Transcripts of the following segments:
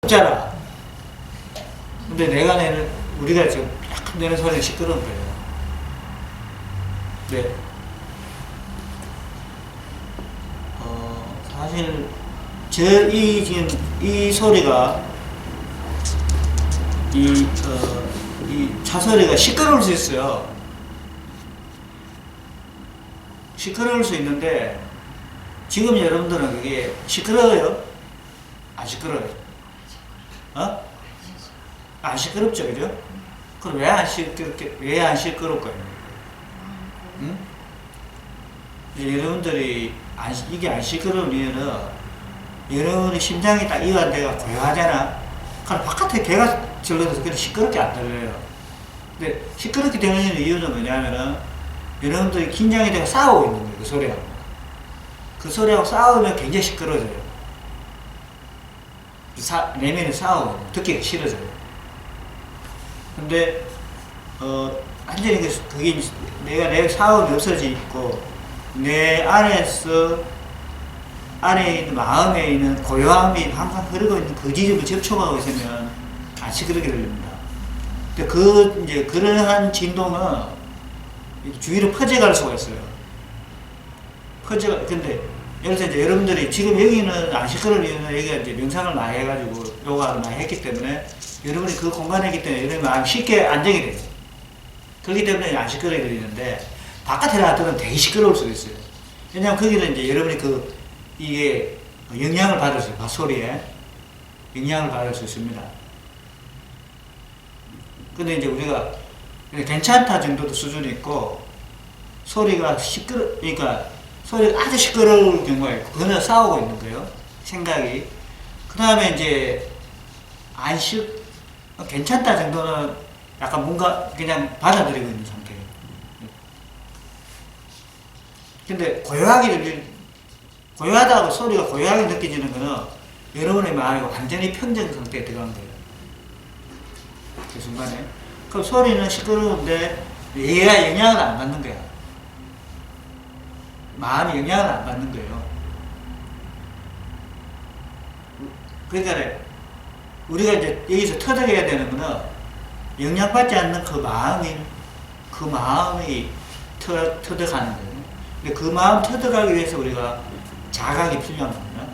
없잖아. 근데 우리가 지금 약간 내는 소리가 시끄러운 거예요. 네. 사실, 지금, 이 소리가, 이 차소리가 시끄러울 수 있어요. 시끄러울 수 있는데, 지금 여러분들은 그게 시끄러워요? 안 시끄러워요? 안 시끄럽죠, 그죠? 그럼 왜 안 시끄러울 거예요? 응? 여러분들이 이게 안 시끄러운 이유는 여러분의 심장이 딱 이완돼가 고요하잖아. 그럼 바깥에 개가 질러서 그렇게 시끄럽게 안 들려요. 근데 시끄럽게 되는 이유는 뭐냐면은 여러분들이 긴장이 되고 싸우고 있는 거예요, 그 소리하고. 그 소리하고 싸우면 굉장히 시끄러워져요. 내면에 싸우고 듣기가 싫어져요. 근데 완전히 그게 내 싸움이 없어지고 내 안에 있는 마음에 있는 고요함이 항상 흐르고 있는 그 지점을 접촉하고 있으면 안 시끄럽게 들립니다. 근데 이제 그러한 진동은 주위로 퍼져갈 수가 있어요. 근데 예를 들어서 이제 여러분들이 지금 여기는 안 시끄러운 이유는 여기가 이제 명상을 많이 해가지고 요가를 많이 했기 때문에 여러분이 그 공간에 있기 때문에 여러분이 마음이 쉽게 안정이 돼요. 그렇기 때문에 안 시끄러워 들리는데 바깥에 나가면 되게 시끄러울 수도 있어요. 왜냐하면 거기는 이제 여러분이 이게 영향을 받을 수 있어요. 소리에 영향을 받을 수 있습니다. 근데 이제 우리가 괜찮다 정도도 수준이 있고 소리가 그러니까 소리가 아주 시끄러울 경우가 있고 그거는 싸우고 있는 거예요. 생각이. 그 다음에 이제 괜찮다 정도는 약간 뭔가 그냥 받아들이고 있는 상태예요. 근데 고요하다고 소리가 고요하게 느껴지는 거는 여러분의 마음이 완전히 평정 상태에 들어간 거예요. 그 순간에. 그럼 소리는 시끄러운데 얘가 영향을 안 받는 거야. 마음이 영향을 안 받는 거예요. 그러니까 우리가 이제 여기서 터득해야 되는 거는 영향받지 않는 그 마음이 터득하는 거예요. 근데 그 마음 터득하기 위해서 우리가 자각이 필요한 겁니다.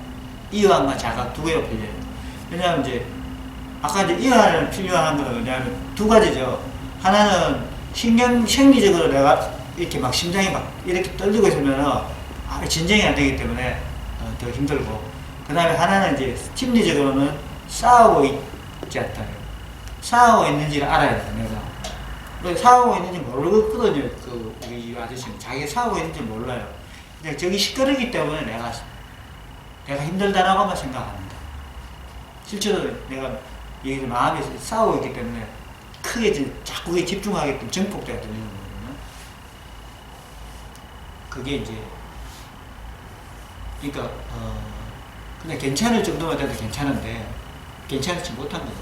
이완과 자각 두 개가 필요해요. 왜냐하면 이제 아까 이제 이완을 필요한 거는 뭐냐면 두 가지죠. 하나는 생리적으로 내가 이렇게 막 심장이 막 이렇게 떨리고 있으면 진정이 안 되기 때문에 더 힘들고, 그 다음에 하나는 이제 심리적으로는 싸우고 있지 않다요. 싸우고 있는지를 알아야 돼요, 내가. 싸우고 있는지 모르거든요. 우리 아저씨는 자기가 싸우고 있는지 몰라요. 근데 저기 시끄럽기 때문에 내가 힘들다라고만 생각합니다. 실제로 내가 마음이 싸우고 있기 때문에 크게 자꾸 집중하기 때문에 정폭대가 들리는 거거든요. 그게 이제 그러니까 그냥 괜찮을 정도만 돼도 괜찮은데 괜찮지 못한 거죠.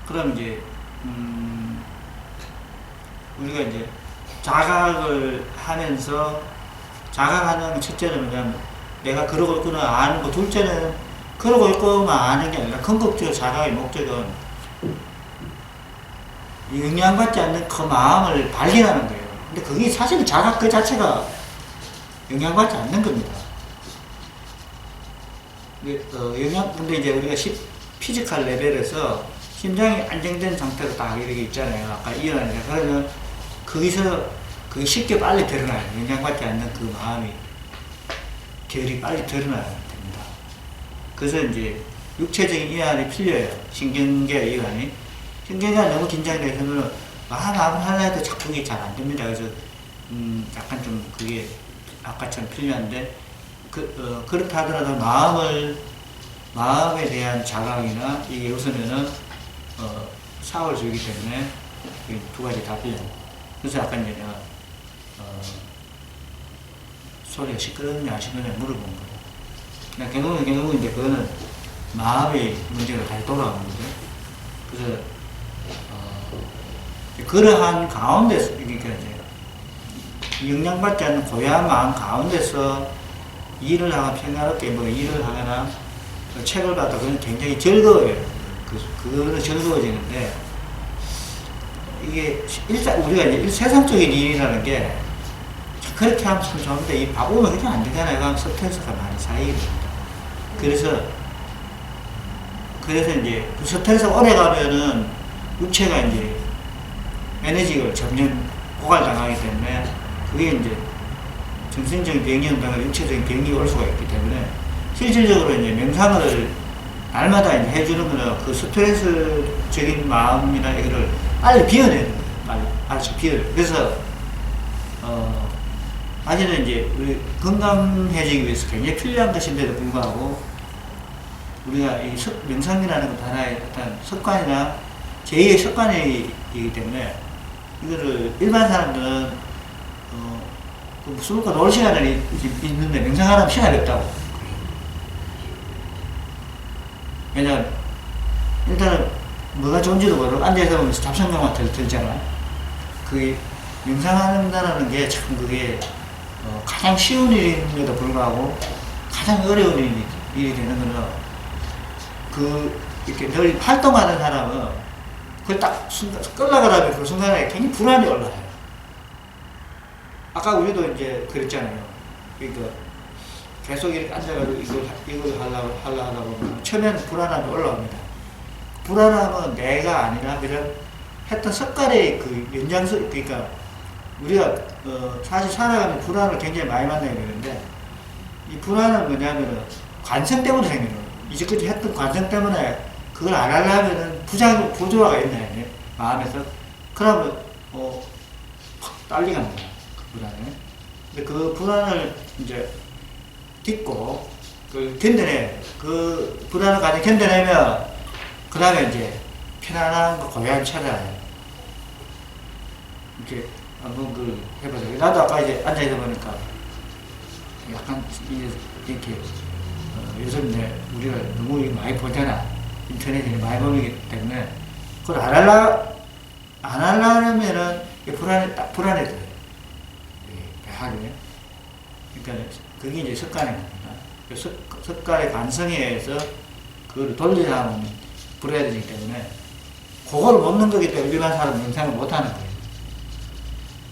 그럼 이제 우리가 이제 자각을 하면서 자각하는 첫째는 뭐냐면 내가 그러고 있구나 아는 거, 둘째는 그러고 있고만 아는 게 아니라 궁극적으로 자각의 목적은 영향받지 않는 그 마음을 발견하는 거예요. 근데 그게 사실은 자각 그 자체가 영향받지 않는 겁니다. 근데 이제 우리가 피지컬 레벨에서 심장이 안정된 상태로 딱 이렇게 있잖아요. 아까 이어나니까. 그러면 거기서 그게 쉽게 빨리 드러나요. 영향받지 않는 그 마음이 결이 빨리 드러나야 됩니다. 그래서 이제 육체적인 이완이 필요해요. 신경계 이완이. 신경계가 너무 긴장돼서는 마음을 하려 해도 자꾸 그게 잘 안 됩니다. 그래서 약간 좀 그게 아까처럼 필요한데 그렇다 하더라도 마음에 대한 자각이나 이게 웃으면은 사월 주기 때문에 두 가지 다 필요해요. 그래서 아까 이제 내가 소리가 시끄럽냐 안 시끄럽냐 물어본 거예요. 결국은 이제 그거는 마음의 문제로 다시 돌아가는 거죠. 그래서 그러한 가운데서 그러니까 이제 영향받지 않는 고요한 마음 가운데서 일을 하거나 평화롭게 일을 하거나 책을 봐도 그건 굉장히 즐거워요. 그거는 즐거워지는데, 이게 일단 우리가 이제 세상적인 일이라는 게 그렇게 하면 참 좋은데, 이 바보면 그렇게 안 되잖아요. 그럼 스트레스가 많이 쌓이게 됩니다. 그래서 이제 그 스트레스가 오래 가면은 육체가 이제 에너지가 점점 고갈당하기 때문에 그게 이제 정신적인 병이 온다거나 육체적인 병이 올 수가 있기 때문에 실질적으로 이제 명상을 날마다 이제 해주는 거는 그 스트레스적인 마음이나 이거를 빨리 비워내는 거예요. 빨리 알아서 비워내요. 그래서 사실은 이제 우리 건강해지기 위해서 굉장히 필요한 것인데도 불구하고 우리가 이 명상이라는 것 하나의 어떤 습관이나 제2의 습관이기 때문에 이거를 일반 사람들은 술 먹고 놀 시간이 있는데 명상하려면 시간이 없다고. 왜냐면 일단은 뭐가 좋은지도 모르고 앉아있다 보면서 잡생각만 들잖아. 그게 명상한다는 게 참 그게 가장 쉬운 일임에도 불구하고 가장 어려운 일이 되는 거는 이렇게 늘 활동하는 사람은 그걸 딱 끌어가라면 그 순간에 굉장히 불안이 올라와요. 아까 우리도 이제 그랬잖아요. 그러니까 계속 이렇게 앉아가지고 이걸 하려고 하다 보면 처음에는 불안함이 올라옵니다. 불안함은 내가 아니라 그냥 했던 습관의 그 연장선, 그러니까 우리가 사실 살아가면 불안을 굉장히 많이 만나게 되는데 이 불안은 뭐냐면은 관성 때문에 생기는 거예요. 이제까지 했던 관성 때문에 그걸 안 하려면은 부조화가 있네, 마음에서. 그러면 확 딸리가 납니다. 그 불안에. 근데 그 불안을 이제 딛고 그걸 견뎌내. 그 불안을 가장 견뎌내면 그 다음에 이제 편안한 거 고향 찾아요. 이렇게 한번 해보세요. 나도 아까 이제 앉아있다 보니까 약간 이렇게 요즘 우리가 너무 많이 보잖아. 인터넷에 많이 보기 때문에 그걸 안 하려면은 불안해져요. 하루에. 그러니까 그게 이제 습관입니다. 습관의 관성에 의해서 그걸 돌리려 하면 불안해지기 때문에 그걸 못 넣는 거기 때문에 일반 사람은 명상을 못 하는 거예요.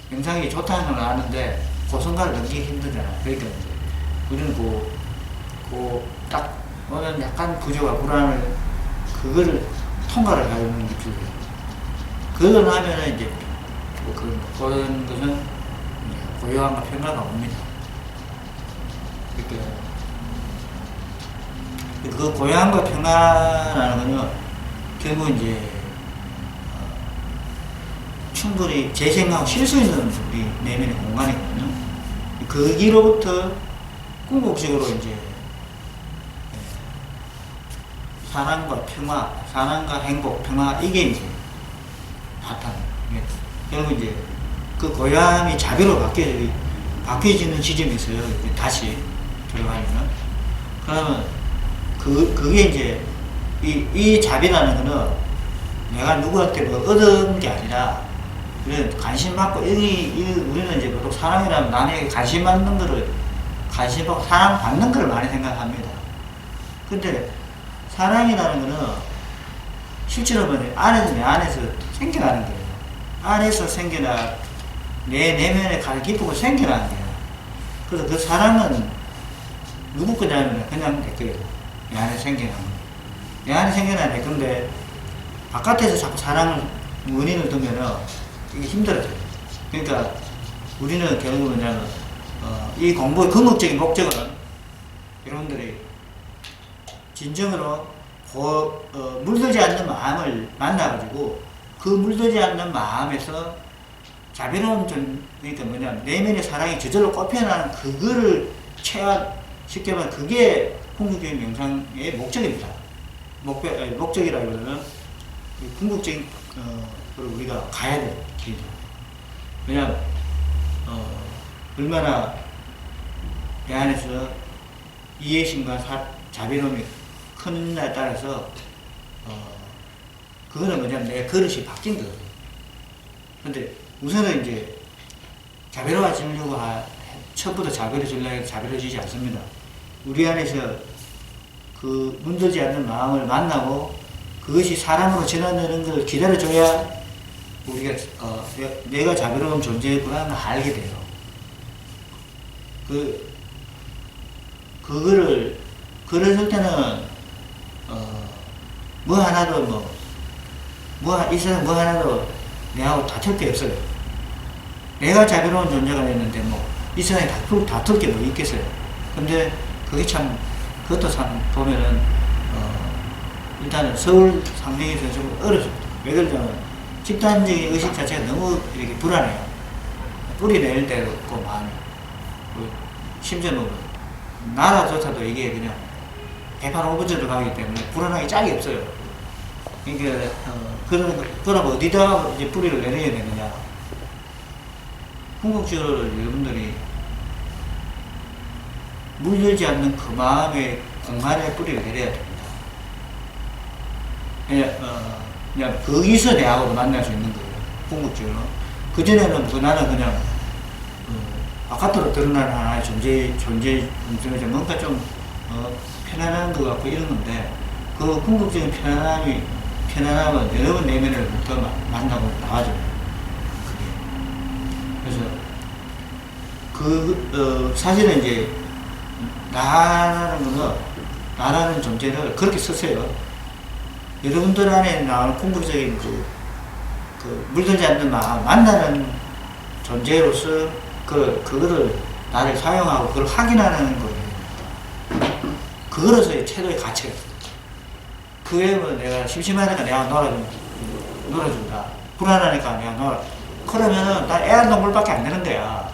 명상이 좋다는 건 아는데 그 순간을 넘기기 힘들잖아. 그러니까 우리는 딱 오는 약간 부조와 불안을 그거를 통과를 하려는 게 필요해요. 그걸 하면은 이제 그런 것은 고요함과 평화가 옵니다. 그러니까 그 고요함과 평화라는 거는 결국 이제 충분히 재생하고 쉴 수 있는 우리 내면의 공간이거든요. 거기로부터 궁극적으로 이제 사랑과 평화, 사랑과 행복, 평화, 이게 이제 바탕. 결국 이제 그 고요함이 자비로 바뀌어지는 지점이 있어요. 다시 들어가면은. 그러면 그게 이제 이 자비라는 거는 내가 누구한테 뭐 얻은 게 아니라 우리는 관심 받고 우리는 이제 보통 사랑이라면 남에게 관심 받는 거를 관심받고 사랑받는 걸 많이 생각합니다. 근데 사랑이라는 거는 실제로 보면 내 안에서 생겨나는 거예요. 안에서 내 내면에 가장 깊고 생겨나는 거예요. 그래서 그 사랑은 누구 거냐면 그냥 내 거예요. 내 안에 생겨나는 거예요. 내 안에 생겨나는 내 건데 바깥에서 자꾸 사랑을 원인을 두면은 이게 힘들어져요. 그러니까 우리는 결국 뭐냐면 이 공부의 궁극적인 목적은 여러분들이 진정으로 물들지 않는 마음을 만나가지고 그 물들지 않는 마음에서 자비로운 그러니까 뭐냐면 내면의 사랑이 저절로 꽃피어나는 그거를 쉽게 말하면 그게 궁극적인 명상의 목적입니다. 목적이라기보다는 궁극적인 걸 우리가 가야 돼요. 길죠. 왜냐면 얼마나 내 안에서 이해심과 자비로움이 크느냐에 따라서 그거는 뭐냐면 내 그릇이 바뀐 거거든요. 근데 우선은 이제 자비로워지려고 처음부터 자비로워지려고 자비로워지지 않습니다. 우리 안에서 그 문들지 않는 마음을 만나고 그것이 사람으로 전환되는 걸 기다려줘야 우리가 내가 자비로운 존재구나 하는 걸 알게 돼요. 그거를 그랬을 때는 뭐 하나도 이 세상 뭐 하나도 내하고 다툴 게 없어요. 내가 자비로운 존재가 됐는데 이 세상에 다툴 게 뭐 있겠어요. 근데 그게 참 그것도 참 보면은 일단은 서울 상징에서 좀 어렵습니다. 왜 그러냐면 집단적인 의식 자체가 너무 이렇게 불안해요. 뿌리 내릴 때도 없고 마음이. 심지어는 나라조차도 이게 그냥 개판 오브제로 가기 때문에 불안하기 짝이 없어요. 그러니까 그럼 어디다가 이제 뿌리를 내려야 되느냐? 궁극적으로 여러분들이 물들지 않는 그 마음의 공간에 뿌리를 내려야 됩니다. 그냥 거기서 내하고도 만날 수 있는 거예요. 궁극적으로. 그전에는 나는 그냥 바깥으로 드러나는 하나의 존재, 뭔가 좀 편안한 것 같고 이런 건데 그 궁극적인 편안함은 여러분 내면으로부터 만나고 나와줘요. 그래서 사실은 이제 나라는 존재를 그렇게 쓰세요. 여러분들 안에 나오는 궁극적인 물들지 않는 마음, 만나는 존재로서 그거를 나를 사용하고 그걸 확인하는 거예요. 그거로서의 최고의 가치가 있어요. 그 외에 내가 심심하니까 내가 놀아준다. 불안하니까 내가 놀아. 그러면은 나 애완동물밖에 안 되는 거야.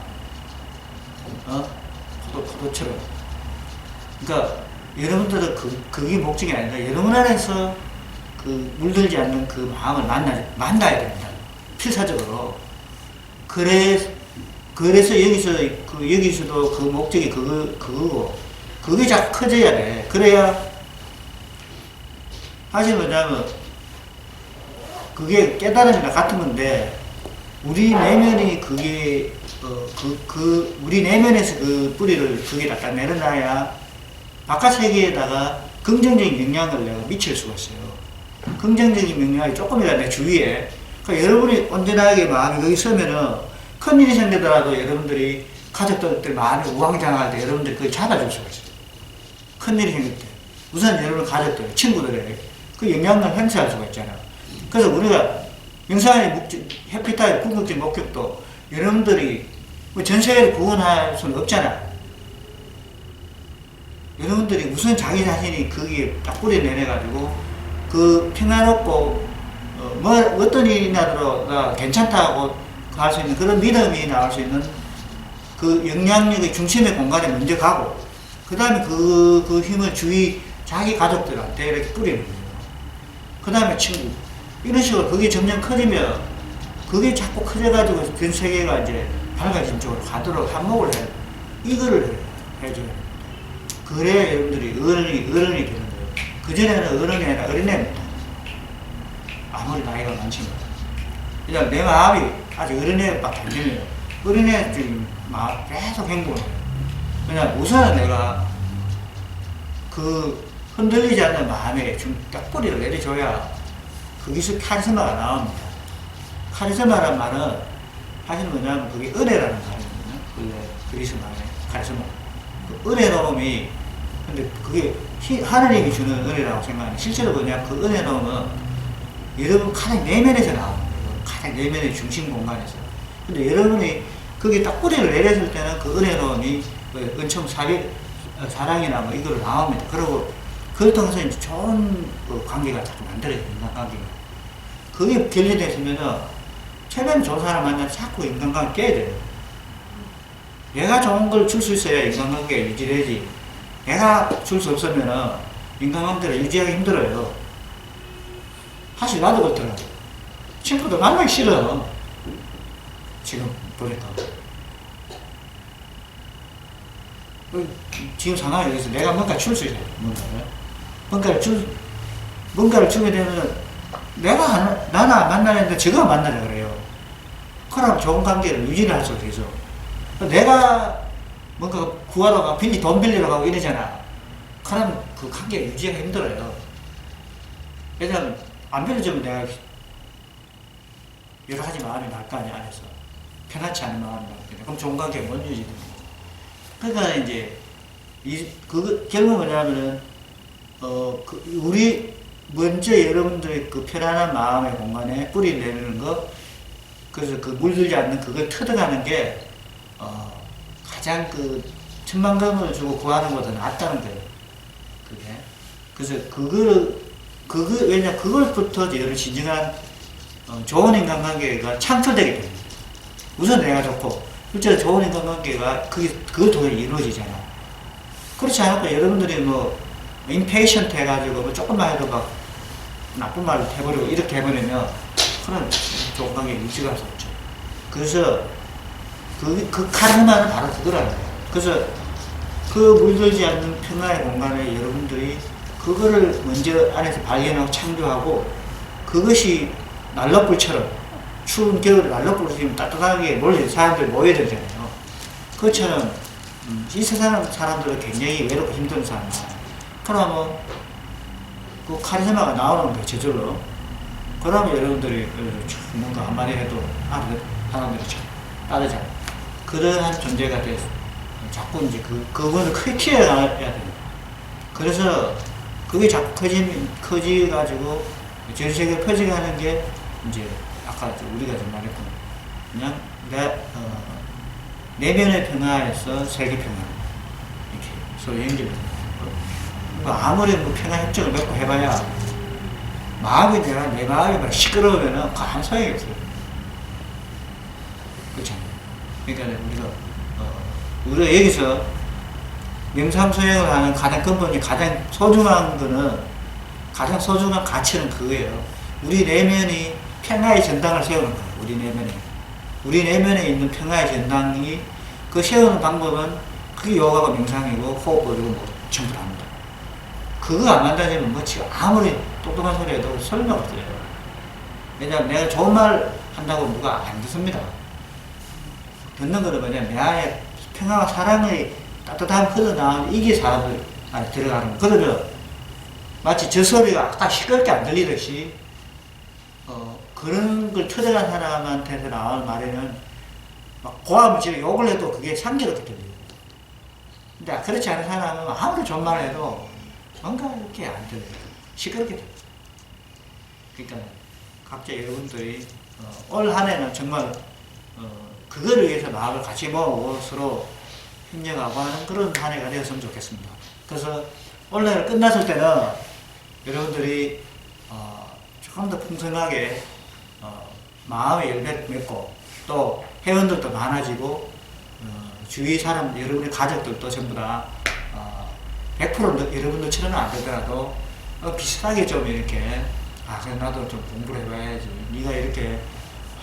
포도처럼. 그러니까 여러분들은 그게 목적이 아니라 여러분 안에서 물들지 않는 그 마음을 만나야 됩니다. 필사적으로. 그래서 여기서도 그 목적이 그거고, 그게 자꾸 커져야 돼. 그래야, 사실 뭐냐면, 그게 깨달음이나 같은 건데, 우리 내면이 우리 내면에서 그 뿌리를 거기에 갖다 내려놔야, 바깥 세계에다가 긍정적인 영향을 내가 미칠 수가 있어요. 긍정적인 영향이 조금이라도 내 주위에, 그러니까 여러분이 온전하게 마음이 거기 서면은, 큰일이 생기더라도 여러분들이 가족들 마음이 우왕좌왕할 때 여러분들이 그걸 잡아줄 수가 있어요. 큰일이 생길 때. 우선 여러분 가족들, 친구들에게 그 영향을 행사할 수가 있잖아요. 그래서 우리가 명상의 해피타의 궁극적인 목적도 여러분들이 전 세계를 구원할 수는 없잖아. 여러분들이 우선 자기 자신이 거기에 딱 뿌리 내려가지고 그 평화롭고 어떤 일이 나더라도 괜찮다고 할 수 있는 그런 믿음이 나올 수 있는 그 영향력의 중심의 공간에 먼저 가고 그 다음에 그 힘을 자기 가족들한테 이렇게 뿌리는 거예요. 그 다음에 친구 이런 식으로 그게 점점 커지면 그게 자꾸 커져가지고 전 세계가 이제 밝아진 쪽으로 가도록 한몫을 해요. 이거를 해줘야 됩니다. 그래야 여러분들이 어른이 되는 거예요. 그전에는 어른이 아니라 어린애입니다. 아무리 나이가 많지만 그냥 내 마음이 아직 어린애밖에 안 되면 어린애들이 계속 행동을 해요. 그냥 우선은 내가 그 흔들리지 않는 마음에 좀 딱 뿌리를 내려줘야 거기서 카리스마가 나옵니다. 카리스마란 말은 사실 뭐냐면 그게 은혜라는 말이거든요. 원래 그리스 말에 카리스마. 그 은혜로움이 근데 그게 하나님이 주는 은혜라고 생각하는데 실제로 뭐냐 그 은혜로움은 여러분 가장 내면에서 나옵니다. 가장 내면의 중심 공간에서. 근데 여러분이 거기 딱 뿌리를 내렸을 때는 그 은혜로움이 은총 사랑이나 이걸 나옵니다. 그리고 그걸 통해서 이제 좋은 관계가 자꾸 만들어져요. 인간관계가. 그게 결여됐으면은 최대한 좋은 사람 만나면 자꾸 인간관계 깨야 돼요. 내가 좋은 걸 줄 수 있어야 인간관계가 유지되지. 내가 줄 수 없으면은 인간관계를 유지하기 힘들어요. 사실 나도 그렇더라고. 친구도 만나기 싫어. 지금 보니까. 지금 상황에 의해서 내가 뭔가 줄 수 있어요. 뭔가를 주게 되면 나는 만나는데 저가 만나자 그래요. 그럼 좋은 관계를 유지를 할 수가 있어. 내가 뭔가 구하러 가고 돈 빌리러 가고 이러잖아. 그럼 그 관계 유지가 힘들어요. 왜냐면 안 빌려주면 내가 여러 가지 마음이 날 거 아니야, 안에서. 편하지 않은 마음이 날 거야. 그럼 좋은 관계가 못 유지되는 거죠. 그러니까 이제, 결국은 뭐냐면은, 우리, 먼저 여러분들의 그 편안한 마음의 공간에 뿌리를 내리는 거, 그래서 그 물들지 않는 그걸 터득하는 게, 가장 그, 천만금을 주고 구하는 것보다 낫다는 거예요. 그게. 그래서 왜냐, 그걸부터 여러 진정한, 좋은 인간관계가 창출되기 때문에. 우선 내가 좋고, 실제로 좋은 인간관계가 그걸 통해 이루어지잖아. 그렇지 않을까? 여러분들이 impatient 해가지고, 조금만 해도 막, 나쁜 말을 해버리고, 이렇게 해버리면, 그런 좋은 관계 유지가 할 수 없죠. 그래서, 그 카르마는 바로 그거라는 거예요. 그래서, 그 물들지 않는 평화의 공간에 여러분들이 그거를 먼저 안에서 발견하고 창조하고, 그것이 난로불처럼 추운 겨울에 난로불을 지금 따뜻하게 사람들이 모여야 되잖아요. 그것처럼 이 세상 사람들은 굉장히 외롭고 힘든 사람들. 그러면 그 카리스마가 나오는 거예요, 저절로. 그러면 여러분들이 뭔가 한마디 해도 사람들이 참 따르잖아요. 그러한 존재가 돼서 자꾸 이제 그거를 크게 키워야 돼요. 그래서 그게 자꾸 커지가지고 전 세계에 퍼져가는 게 이제 아까 우리가 좀 말했고 그냥 내면의 평화에서 세계 평화 이렇게 서로 연결돼요. 아무리 평화 협정을 맺고 해봐야 내 마음이 막 시끄러우면은 아무 소용이 없어요. 그렇잖아요. 그러니까 우리가 여기서 명상수행을 하는 가장 근본이 가장 소중한 가치는 그거예요. 우리 내면이 평화의 전당을 세우는 거예요. 우리 내면에 있는 평화의 전당이 그 세우는 방법은 그게 요가가 명상이고 호흡법이고 전부 다 합니다. 그거 안 만나면 지금 아무리 똑똑한 소리 해도 소용이 없어요. 왜냐면 내가 좋은 말 한다고 누가 안 듣습니다. 듣는 거는 뭐냐면 내 안에 평화와 사랑의 따뜻함 흘러나오는 이게 사람들 안에 들어가는 거. 그러면 마치 저 소리가 아까 시끄럽게 안 들리듯이 그런 걸 터득한 사람한테서 나오는 말에는 막 고함을 지르고 욕을 해도 그게 상기롭게 들려요. 근데 그렇지 않은 사람은 아무리 좋은 말을 해도 뭔가 이렇게 안 들려요. 시끄럽게 들려요. 그러니까 각자 여러분들이 올 한 해는 정말 그거를 위해서 마음을 같이 모으고 서로 협력하고 하는 그런 한 해가 되었으면 좋겠습니다. 그래서 온라인을 끝났을 때는 여러분들이 조금 더 풍성하게 마음의 열매를 맺고 또 회원들도 많아지고 주위 사람 여러분의 가족들도 전부 다 100% 여러분들처럼은 안 되더라도 비슷하게 좀 이렇게 그래 나도 좀 공부를 해봐야지 네가 이렇게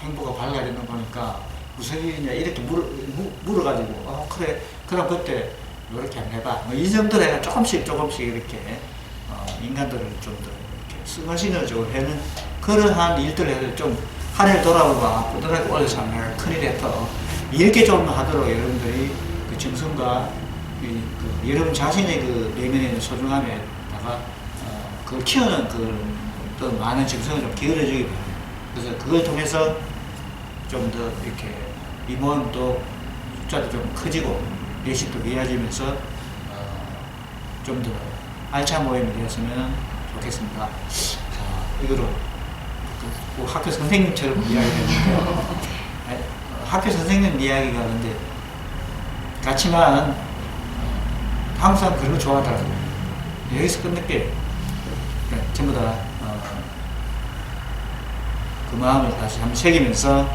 행보가 밝아지는 거 보니까 무슨 일이냐 이렇게 물어가지고 그래 그럼 그때 이렇게 한번 해봐 이 정도 내가 조금씩 이렇게 인간들을 좀 더 이렇게 스머신을 하는 그러한 일들을 해서 좀 한 해 돌아오고 부드럽게 올려서 내가 큰일 했어 이렇게 좀 하도록 여러분들이 그 정성과 여러분 자신의 그 내면에 있는 소중함에다가 그걸 키우는 또 많은 정성을 좀 기울여주기 바랍니다. 그래서 그걸 통해서 좀 더 이렇게 이 모임도 숫자도 좀 커지고 내식도 미해지면서 좀 더 알찬 모임이 되었으면 좋겠습니다. 이거로 학교 선생님처럼 이야기했는데 학교 선생님 이야기가 근데 같지만 항상 그런 거 좋아하더라고요. 여기서 끝낼게요. 전부 다 그 마음을 다시 한번 새기면서